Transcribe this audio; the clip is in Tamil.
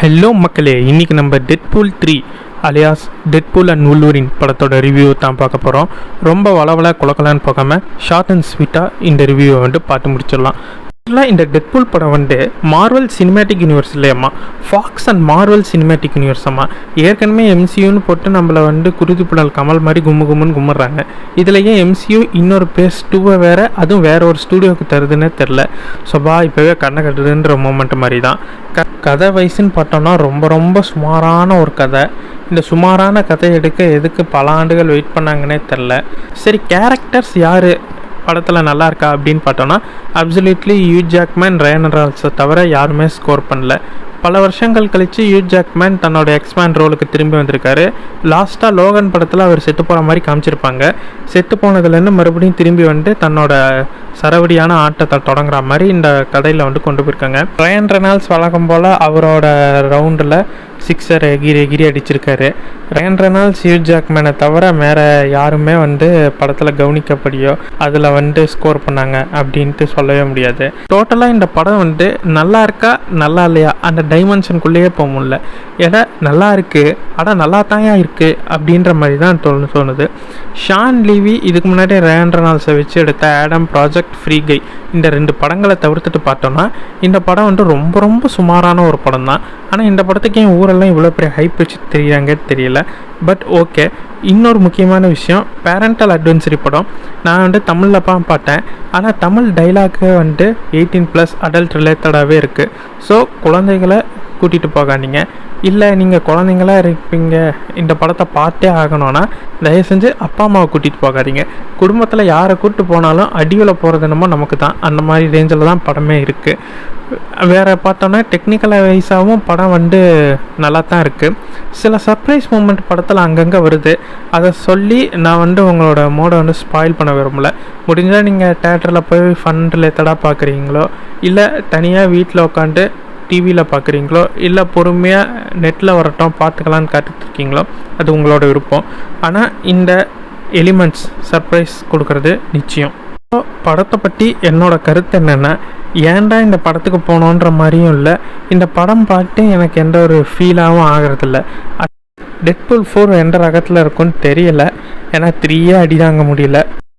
ஹலோ மக்களே, இன்றைக்கி நம்ம டெட்பூல் 3 அலியாஸ் டெட்பூல் அண்ட் வூல்வரின் படத்தோட ரிவ்யூ தான் பார்க்க போகிறோம். ரொம்ப வளவல குலக்கலான்னு போகாமல் ஷார்ட் அண்ட் ஸ்வீட்டாக இந்த ரிவ்யூவை பார்த்து முடிச்சிடலாம். இந்த டெட்பூல் படம் மார்வல் சினிமேட்டிக் யூனிவர்ஸ் இல்லையம்மா, Fox and Marvel Cinematic Universe அம்மா. ஏற்கனவே எம்சியூன்னு போட்டு நம்மளை குருதிப்புடல் கமல் மாதிரி கும்முன்னு கும்பிட்றாங்க. இதுலேயே எம்சியூ இன்னொரு பேஸ் 2 வேறு, அதுவும் வேறு ஒரு ஸ்டூடியோவுக்கு தருதுன்னே தெரில. சொபா இப்போவே கண்ணை கட்டுதுன்ற மூமெண்ட் மாதிரி தான். கதை வயசுன்னு பார்த்தோன்னா ரொம்ப சுமாரான ஒரு கதை. இந்த சுமாரான கதை எடுக்க எதுக்கு பல ஆண்டுகள் வெயிட் பண்ணாங்கன்னே தெரில. சரி, கேரக்டர்ஸ் யார் படத்தில் நல்லா இருக்கா அப்படின்னு பார்த்தோன்னா அப்சல்யூட்லி ஹியூ ஜாக்மேன், ரயன் ரெனால்ட்ஸை தவிர யாருமே ஸ்கோர் பண்ணல. பல வருஷங்கள் கழித்து ஹியூ ஜாக்மேன் தன்னோட எக்ஸ்மேன் ரோலுக்கு திரும்பி வந்திருக்காரு. லாஸ்ட்டாக லோகன் படத்தில் அவர் செத்து போகிற மாதிரி காமிச்சிருப்பாங்க. செத்து போனதுலேருந்து மறுபடியும் திரும்பி தன்னோட சரவடியான ஆட்டத்தை தொடங்குற மாதிரி இந்த கதையில் கொண்டு போயிருக்காங்க. ரயன் ரெனால்ட்ஸ் வழக்கம் போல் அவரோட ரவுண்டில் சிக்ஸர் எகிரி அடிச்சிருக்காரு. ரயன் ரெனால்ட்ஸ் ஹியூ ஜாக்மேனை தவிர வேறு யாருமே படத்தில் கவனிக்கப்படியோ அதில் ஸ்கோர் பண்ணாங்க அப்படின்ட்டு சொல்லவே முடியாது. டோட்டலாக இந்த படம் நல்லா இருக்கா நல்லா இல்லையா அந்த டைமென்ஷனுக்குள்ளேயே போக முடியல. ஏன்னா நல்லா இருக்குது, ஆனால் நல்லா தாயா இருக்குது அப்படின்ற மாதிரி தான் தோணுது. ஷான் லீவி இதுக்கு முன்னாடி ரயன் ரெனால்ட்ஸை வச்சு எடுத்த ஆடம் ப்ராஜெக்ட், ஃப்ரீ கை இந்த 2 படங்களை தவிர்த்துட்டு பார்த்தோன்னா இந்த படம் ரொம்ப சுமாரான ஒரு படம் தான். ஆனால் இந்த படத்துக்கு என் ஊரெல்லாம் இவ்வளோ பெரிய ஹைப் வச்சு தெரியுறாங்கன்னு தெரியல. But okay. இன்னொரு முக்கியமான விஷயம், பேரண்டல் அட்வென்ச்சரி படம் நான் தமிழில் பார்த்தேன். ஆனால் தமிழ் டைலாக்கு 18+ அடல்ட் ரிலேட்டடாகவே இருக்குது. ஸோ குழந்தைகளை கூட்டிகிட்டு போகாதீங்க. இல்லை நீங்கள் குழந்தைங்களாக இருப்பீங்க, இந்த படத்தை பார்த்தே ஆகணும்னா தயவு செஞ்சு அப்பா அம்மாவை கூட்டிகிட்டு போகாதீங்க. குடும்பத்தில் யாரை கூப்பிட்டு போனாலும் அடிவில் போகிறது என்னமோ நமக்கு தான், அந்த மாதிரி ரேஞ்சில் தான் படமே இருக்குது. வேறு பார்த்தோன்னா டெக்னிக்கல் வைஸாகவும் படம் நல்லா தான் இருக்குது. சில சர்ப்ரைஸ் மூமெண்ட் படத்தில் அங்கங்கே வருது. அதை சொல்லி நான் உங்களோட மோடை ஸ்பாயில் பண்ண விரும்பல. முடிஞ்சால் நீங்கள் தேட்டரில் போய் ஃபன் ரிலேட்டடாக பார்க்குறீங்களோ, இல்லை தனியாக வீட்டில் உட்காந்து டிவியில் பார்க்குறீங்களோ, இல்லை பொறுமையாக நெட்டில் வரட்டும் பார்த்துக்கலான்னு காத்துட்ருக்கீங்களோ, அது உங்களோட விருப்பம். ஆனால் இந்த எலிமெண்ட்ஸ் சர்ப்ரைஸ் கொடுக்கறது நிச்சயம். படத்தை பற்றி என்னோட கருத்து என்னென்னா, ஏன்டா இந்த படத்துக்கு போனோன்ற மாதிரியும் இல்லை, இந்த படம் பார்த்து எனக்கு எந்த ஒரு ஃபீலாகவும் ஆகிறதில்ல. டெட்பூல் 4 எந்த ரகத்தில் இருக்குன்னு தெரியல. ஏன்னா 3 அடி தாங்க முடியல.